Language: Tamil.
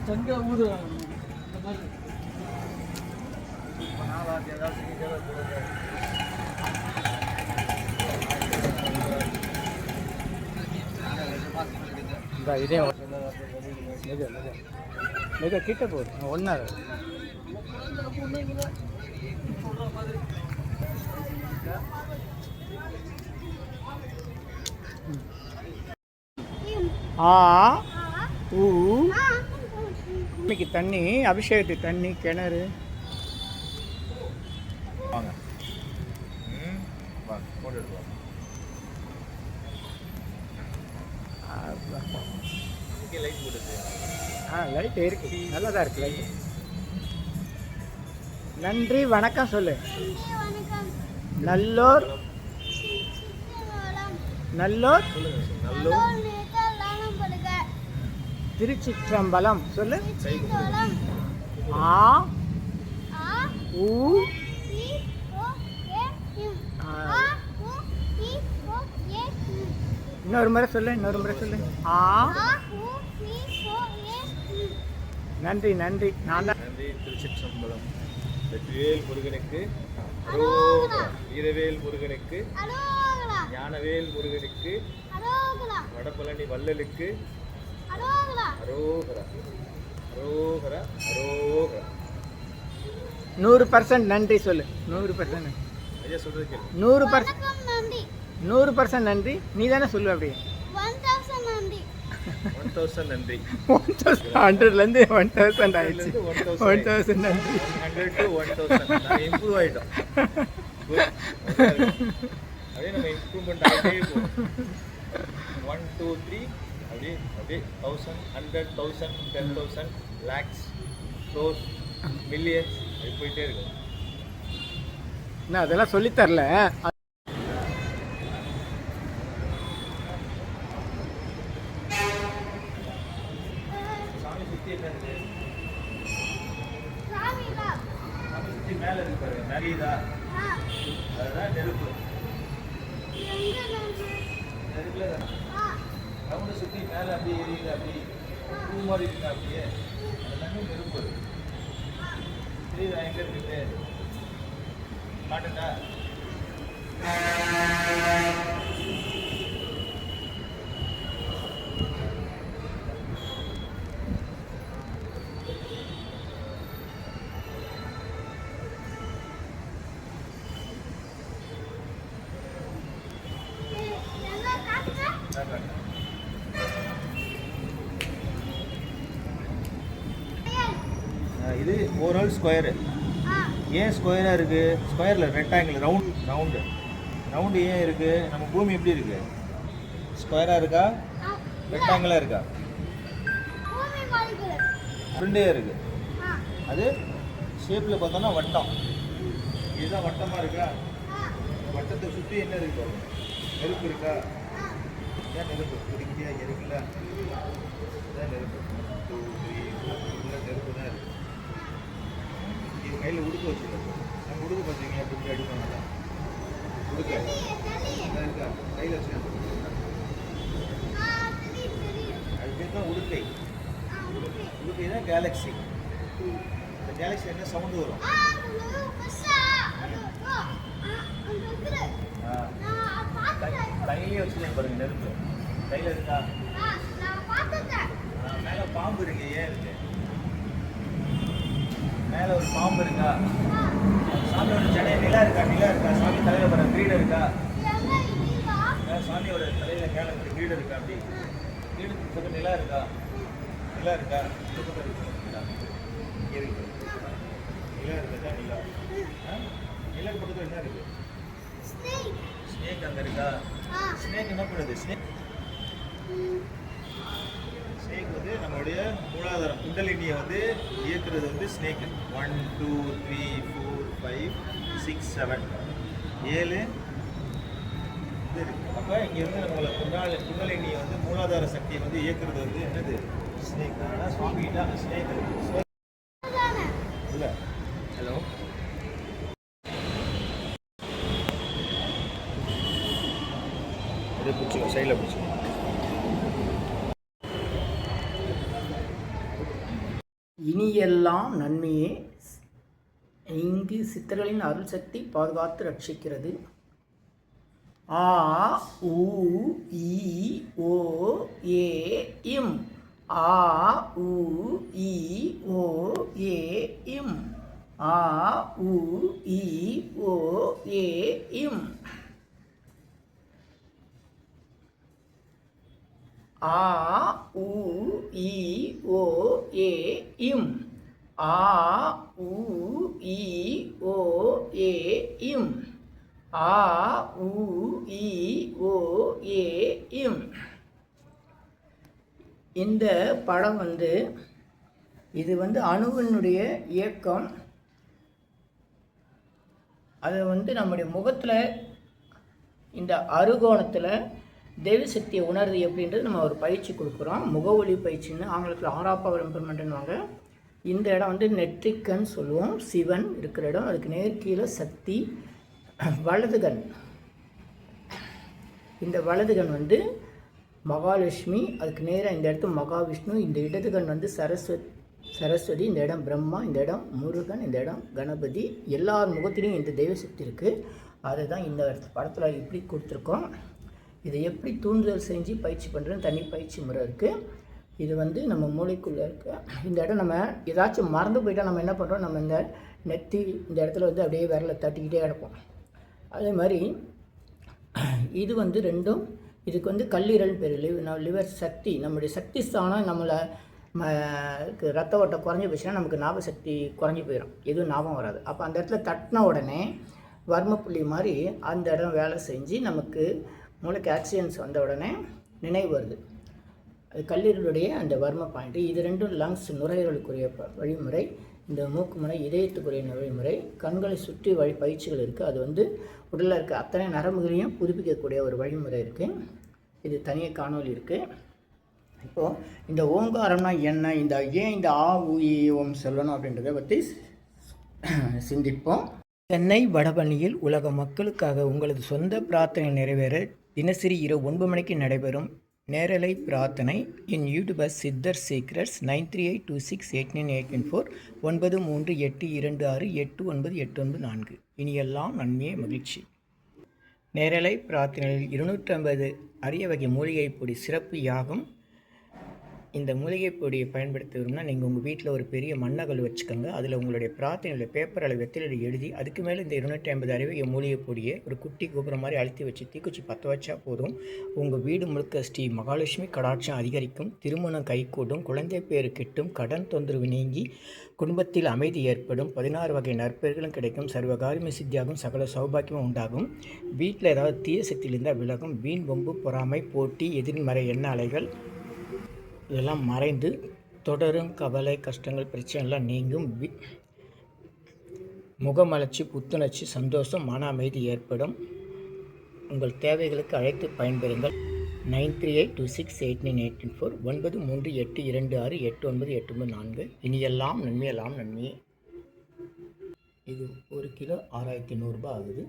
சங்க ஊதுறாங்க இந்த மாதிரி இதே மிக கிட்ட போகுது ஒன்றா ஆ ஊ இன்னைக்கு தண்ணி அபிஷேகத்துக்கு தண்ணி கிணறு வாங்க போட்டு எடுத்து லைட் போட்டுது லைட் இருக்கு நல்லா தான் இருக்கு லைட் நன்றி வணக்கம் சொல்லு நல்லோர் நல்லோர் நல்லூர் திருச்சிற்றம்பலம் சொல்லு ஆ ஊ இன்னொரு முறை சொல்லு ஆ நன்றி நன்றி நான் தான் நன்றி திருச்சிற்றம்பலம் வெற்றிவேல் முருகனுக்கு வீரவேல் முருகனுக்கு ஞானவேல் முருகனுக்கு வடபழனி வள்ளலுக்கு அரோகரா அரோகரா அரோகரா 100% நன்றி சொல்லு 100% ஐயா சொல்றது கேளு 100% நன்றி நீ தானே சொல்லு அப்படியே 1000 நன்றி 100லேருந்து 1000 ஆயிடுச்சு 1000 நன்றி 100 to 1000 நான் இம்ப்ரூவ் ஆயிட்டோம் அப்படியே நம்ம இம்ப்ரூவ்மெண்ட் ஆகிட்டே இருக்கும் 1 2 3 அப்படியே 1000 100 1000 10,000 lakhs crores millions அப்படி போயிட்டே இருக்கும் நான் அதெல்லாம் சொல்லித்தரல சாமி சுற்றி என்ன இருக்கு சாமி சுற்றி மேலே இருக்கு பாருங்க நரியுதா அதுதான் நெருப்பு நெருப்புல தானே ரவுண்டை சுற்றி மேலே அப்படியே எரியுது அப்படியே பூ மாதிரி இருக்கு அப்படியே அது தண்ணி நெருப்பு தெரியுதா எங்கே இருக்குது காட்டுட்டா இது ஓவரால் ஸ்கொயரு ஏன் ஸ்கொயராக இருக்குது ஸ்கொயரில் ரெக்டாங்கிள் ரவுண்டு ஏன் இருக்குது நம்ம பூமி எப்படி இருக்குது ஸ்கொயராக இருக்கா ரெக்டாங்கிளாக இருக்கா ஃப்ரெண்டையாக இருக்குது அது ஷேப்பில் பார்த்தோன்னா வட்டம் இதுதான் வட்டமாக இருக்கா வட்டத்தை சுற்றி என்ன இருக்கு பாருங்க நெருப்பு இருக்கா ஏன் நெருப்பு குடிக்கியா இருக்குல்ல இதான் நெருப்பு 2 3 நெருப்பு தான் இருக்குது இது கையில் உடுக்க வச்சுருக்கோம் நம்ம உடுக்க பார்த்தீங்க எப்படி அடிப்பாங்க உடுக்க இருக்கா கையில் வச்சுருக்கோம் அது பேர் தான் உடுக்கை உடுக்கை தான் கேலக்ஸி இந்த கேலக்ஸி என்ன சவுண்டு வரும் கையிலே வச்சுருக்கேன் பாருங்க நெருப்பு கையில் இருக்கா மேலே பாம்பு இருக்கு ஏன் இருக்கு மேலே ஒரு பாம்பு இருக்கா சாமியோட ஜடையை நிலா இருக்கா சாமி தலையில் வர கிரீடம் இருக்கா சாமியோட தலையில் மேலே ஒரு கிரீடம் இருக்கா அப்படி கிரீடத்துக்கு பக்கம் நிலா இருக்கா நிலா இருக்கு நிலா இருக்குதா நிலா நிலா பக்கத்தில் என்ன இருக்கு ஸ்னேக் அங்கே இருக்கா ஸ்னேக் என்ன பண்ணுது ஸ்னேக் வந்து நம்மளுடைய மூலாதாரம் குண்டலினியை வந்து இயக்குறது வந்து ஸ்னேக் 1 2 3 4 5 6 7 7 இது இருக்கு அப்போ இங்கேருந்து நம்மளை குண்டலினியை வந்து மூலாதார சக்தியை வந்து இயக்குறது வந்து என்னது ஸ்னேக் ஆனால் சுவாமி கிட்ட அந்த ஸ்னேக் இருக்கு இல்லை ஹலோ இதை பிடிச்சிக்கோ சைடில் பிடிச்சிக்கோ இனியெல்லாம் நன்மையே. இங்கு சித்தர்களின் அருள் சக்தி பாதுகாத்து ரட்சிக்கிறது. ஆ உ இ ஓ ஏ இம். ஆ உ இ ஓ ஏ இம். ஆ உ இ ஓ ஏ இம். ஆ உ இ ஓ ஏ இம். ஆ உ இ ஓ ஏ இம். ஆ உ இ ஓ ஏ இம். இந்த படம் இது அணுவினுடைய இயக்கம். அதை நம்முடைய முகத்தில் இந்த அறுகோணத்தில் தெய்வ சக்தியை உணர்வு எப்படின்றது நம்ம ஒரு பயிற்சி கொடுக்குறோம். முக ஒளி பயிற்சின்னு ஆங்கிலத்தில் ஆறாப்பவர் இம்ப்ளிமெண்ட்னுவாங்க. இந்த இடம் நெற்றிக்கண் சொல்லுவோம். சிவன் இருக்கிற இடம். அதுக்கு நேர்கீழே சக்தி. வலதுகண், இந்த வலதுகண் மகாலட்சுமி. அதுக்கு நேராக இந்த இடத்து மகாவிஷ்ணு. இந்த இடதுகண் சரஸ்வதி. இந்த இடம் பிரம்மா. இந்த இடம் முருகன். இந்த இடம் கணபதி. எல்லார் முகத்திலையும் இந்த தெய்வசக்தி இருக்குது. அதை தான் இந்த படத்தில் இப்படி கொடுத்துருக்கோம். இதை எப்படி தூண்டுதல் செஞ்சு பயிற்சி பண்ணுறதுன்னு தனி பயிற்சி முறை இருக்குது. இது நம்ம மூளைக்குள்ளே இருக்க இந்த இடம். நம்ம ஏதாச்சும் மறந்து போயிட்டால் நம்ம என்ன பண்ணுறோம், நம்ம இந்த நெத்தி இந்த இடத்துல அப்படியே விரலை தட்டிக்கிட்டே கிடப்போம். அதே மாதிரி இது ரெண்டும். இதுக்கு கல்லீரல் பேர். லிவர் சக்தி. நம்முடைய சக்தி ஸ்தானம் நம்மளை ரத்த ஓட்டம் குறைஞ்சி போச்சுன்னா நமக்கு ஞாபக சக்தி குறைஞ்சி போயிடும். எதுவும் ஞாபகம் வராது. அப்போ அந்த இடத்துல தட்டின உடனே வர்மப்புள்ளி மாதிரி அந்த இடம் வேலை செஞ்சு நமக்கு மூளைக்கு ஆக்சிஜன்ஸ் வந்த உடனே நினைவு வருது. அது கல்லீரலுடைய அந்த வர்ம பாயிண்ட்டு. இது ரெண்டும் லங்ஸ் நுரையீரலுக்குரிய வழிமுறை. இந்த மூக்கு முறை இதயத்துக்குரிய வழிமுறை. கண்களை சுற்றி பயிற்சிகள் இருக்குது. அது உடலில் இருக்க அத்தனை நரம்புகளையும் புதுப்பிக்கக்கூடிய ஒரு வழிமுறை இருக்குது. இது தனியாக காணொலி இருக்குது. இப்போது இந்த ஓங்காரம்னா என்ன, ஏன் இந்த ஆ ஊ இ ஓம் சொல்லணும் அப்படின்றத பற்றி சிந்திப்போம். சென்னை வடபழனியில் உலக மக்களுக்காக உங்களது சொந்த பிரார்த்தனை நிறைவேற தினசரி இரவு 9 மணிக்கு நடைபெறும் நேரலை பிரார்த்தனை. என் யூடியூபர் சித்தர் சீக்ரெட்ஸ் 9382689894 9382268984. இனியெல்லாம் நன்மையே மகிழ்ச்சி. நேரலை பிரார்த்தனையில் 250 அரிய வகை மூலிகை பொடி சிறப்பு யாகம். இந்த மூலிகை பொடியை பயன்படுத்துகிறோம்னா நீங்கள் உங்கள் வீட்டில் ஒரு பெரிய மண்ணகல் வச்சுக்கோங்க. அதில் உங்களுடைய பிரார்த்தனையில் பேப்பர் அளவு வெத்திலை எழுதி அதுக்கு மேலே இந்த 250 அரிய மூலிகை பொடியை ஒரு குட்டி கோபுரம் மாதிரி அழுத்தி வச்சு தீக்குச்சி பற்ற வச்சா போதும். உங்கள் வீடு முழுக்க ஸ்ரீ மகாலட்சுமி கடாட்சம் அதிகரிக்கும். திருமணம் கைகூடும். குழந்தை பேரு கிட்டும். கடன் தொந்தரவு நீங்கி குடும்பத்தில் அமைதி ஏற்படும். 16 வகை நற்பெயர்களும் கிடைக்கும். சர்வகாரியமே சித்தியாகும். சகல சௌபாக்கியமும் உண்டாகும். வீட்டில் ஏதாவது தீய சக்தியில் இருந்தால் விலகும். வீண் வம்பு பொறாமை போட்டி எதிர்மறை எண்ண அலைகள் இதெல்லாம் மறைந்து தொடரும் கவலை கஷ்டங்கள் பிரச்சனைலாம் நீங்கும். முகமலர்ச்சி புத்துணர்ச்சி சந்தோஷம் மன அமைதி ஏற்படும். உங்கள் தேவைகளுக்கு அழைத்து பயன்பெறுங்கள். 9382689894 9382268984. இனியெல்லாம் நன்மையெல்லாம் நன்மையே. இது 1 கிலோ 6100 ரூபாய் ஆகுது.